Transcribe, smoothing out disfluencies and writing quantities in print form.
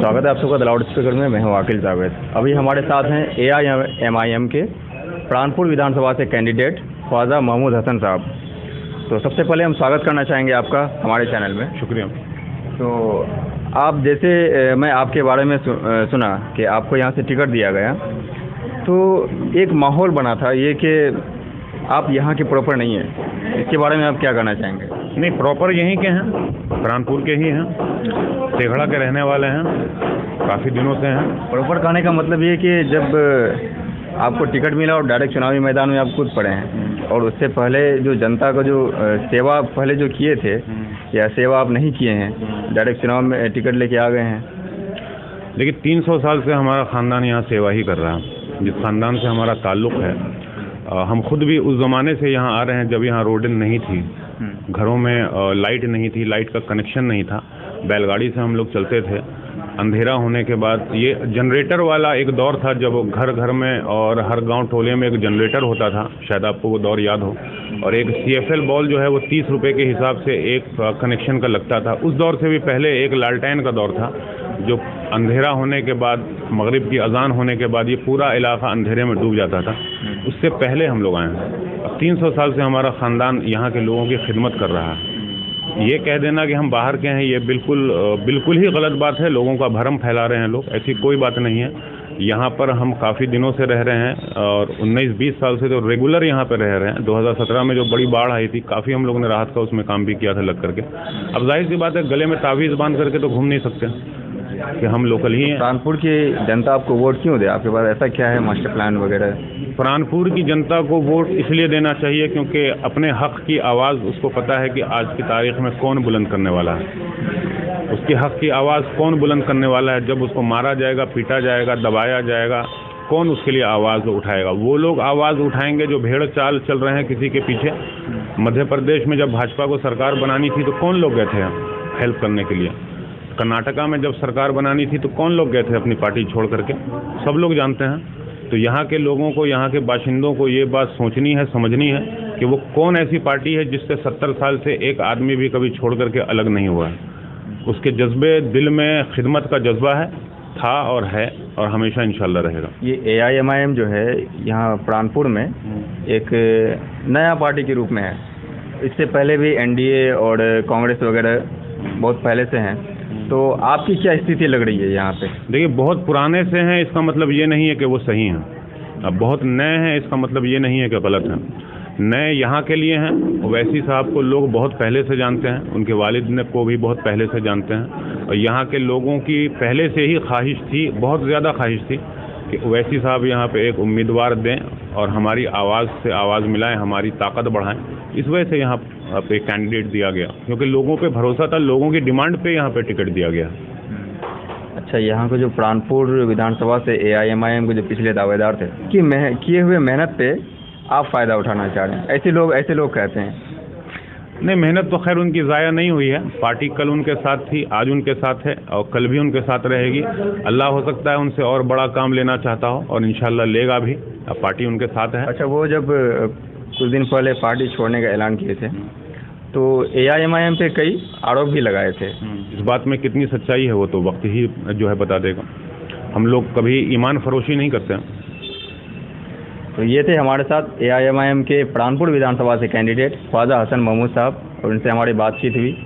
स्वागत है आप सबका लाउड स्पीकर में। मैं हूँ आकिल जावेद। अभी हमारे साथ हैं AIMIM के प्राणपुर विधानसभा से कैंडिडेट ख्वाजा महमूद हसन साहब। तो सबसे पहले हम स्वागत करना चाहेंगे आपका हमारे चैनल में। शुक्रिया। तो आप जैसे मैं आपके बारे में सुना कि आपको यहाँ से टिकट दिया गया, तो एक माहौल बना था ये कि आप यहाँ के प्रॉपर नहीं हैं। इसके बारे में आप क्या कहना चाहेंगे? नहीं, प्रॉपर यहीं के हैं, प्राणपुर के ही हैं, तेघड़ा के रहने वाले हैं, काफ़ी दिनों से हैं। प्रॉपर कहने का मतलब ये कि जब आपको टिकट मिला और डायरेक्ट चुनावी मैदान में आप खुद पड़े हैं, और उससे पहले जो जनता का जो सेवा पहले जो किए थे या सेवा आप नहीं किए हैं, डायरेक्ट चुनाव में टिकट लेके आ गए हैं। लेकिन 300 साल से हमारा ख़ानदान यहाँ सेवा ही कर रहा है। जिस ख़ानदान से हमारा ताल्लुक़ है, हम खुद भी उस ज़माने से यहाँ आ रहे हैं जब यहाँ रोडें नहीं थी, घरों में लाइट नहीं थी, लाइट का कनेक्शन नहीं था, बैलगाड़ी से हम लोग चलते थे। अंधेरा होने के बाद ये जनरेटर वाला एक दौर था जब घर घर में और हर गांव टोले में एक जनरेटर होता था, शायद आपको वो दौर याद हो। और एक CFL बॉल जो है वो 30 रुपये के हिसाब से एक कनेक्शन का लगता था। उस दौर से भी पहले एक लालटेन का दौर था, जो अंधेरा होने के बाद, मगरिब की अजान होने के बाद ये पूरा इलाका अंधेरे में डूब जाता था। उससे पहले हम लोग आए हैं। अब 300 साल से हमारा ख़ानदान यहाँ के लोगों की खिदमत कर रहा है। ये कह देना कि हम बाहर के हैं, ये बिल्कुल ही गलत बात है। लोगों का भ्रम फैला रहे हैं लोग, ऐसी कोई बात नहीं है। यहाँ पर हम काफ़ी दिनों से रह रहे हैं और 19-20 साल से तो रेगुलर यहाँ पर रह रहे हैं। 2017 में जो बड़ी बाढ़ आई थी, काफ़ी हम लोगों ने राहत का उसमें काम भी किया था लग करके। अब जाहिर सी बात है, गले में तावीज़ बांध करके तो घूम नहीं सकते कि हम लोकल ही हैं। प्राणपुर की जनता आपको वोट क्यों दे? आपके पास ऐसा क्या है मास्टर प्लान वगैरह? प्राणपुर की जनता को वोट इसलिए देना चाहिए क्योंकि अपने हक़ की आवाज़ उसको पता है कि आज की तारीख़ में कौन बुलंद करने वाला है। उसके हक़ की आवाज़ कौन बुलंद करने वाला है? जब उसको मारा जाएगा, पीटा जाएगा, दबाया जाएगा, कौन उसके लिए आवाज़ उठाएगा? वो लोग आवाज़ उठाएंगे जो भेड़ चाल चल रहे हैं किसी के पीछे। मध्य प्रदेश में जब भाजपा को सरकार बनानी थी तो कौन लोग गए थे हेल्प करने के लिए? कर्नाटका में जब सरकार बनानी थी तो कौन लोग गए थे अपनी पार्टी छोड़ करके? सब लोग जानते हैं। तो यहाँ के लोगों को, यहाँ के बाशिंदों को ये बात सोचनी है, समझनी है कि वो कौन ऐसी पार्टी है जिससे 70 साल से एक आदमी भी कभी छोड़ करके अलग नहीं हुआ है। उसके जज्बे, दिल में खिदमत का जज्बा है, था और है और हमेशा इंशाल्लाह रहेगा। ये AIMIM जो है यहाँ प्राणपुर में एक नया पार्टी के रूप में है। इससे पहले भी NDA और कांग्रेस वगैरह बहुत पहले से हैं। तो आपकी क्या स्थिति लग रही है यहाँ पे? देखिए, बहुत पुराने से हैं इसका मतलब ये नहीं है कि वो सही हैं। अब बहुत नए हैं इसका मतलब ये नहीं है कि गलत हैं। नए यहाँ के लिए हैं। ओवैसी साहब को लोग बहुत पहले से जानते हैं, उनके वालिद ने को भी बहुत पहले से जानते हैं। और यहाँ के लोगों की पहले से ही ख्वाहिश थी, बहुत ज़्यादा ख्वाहिश थी कि ओवैसी साहब यहाँ पे एक उम्मीदवार दें और हमारी आवाज़ से आवाज़ मिलाएं, हमारी ताकत बढ़ाएं। इस वजह से यहाँ पे कैंडिडेट दिया गया, क्योंकि लोगों पे भरोसा था, लोगों की डिमांड पे यहाँ पे टिकट दिया गया। अच्छा, यहाँ को जो प्राणपुर विधानसभा से AIMIM के जो पिछले दावेदार थे कि किए हुए मेहनत पे आप फ़ायदा उठाना चाह रहे हैं, ऐसे लोग कहते हैं। नहीं, मेहनत तो खैर उनकी ज़ाया नहीं हुई है। पार्टी कल उनके साथ थी, आज उनके साथ है और कल भी उनके साथ रहेगी। अल्लाह हो सकता है उनसे और बड़ा काम लेना चाहता हो और इंशाल्लाह लेगा भी। अब पार्टी उनके साथ है। अच्छा, वो जब कुछ दिन पहले पार्टी छोड़ने का ऐलान किए थे तो AIMIM पे कई आरोप भी लगाए थे। इस बात में कितनी सच्चाई है वो तो वक्त ही जो है बता देगा। हम लोग कभी ईमान फरोशी नहीं करते हैं। तो ये थे हमारे साथ AIMIM के प्राणपुर विधानसभा से कैंडिडेट ख्वाजा हसन महमूद साहब, और उनसे हमारी बातचीत हुई।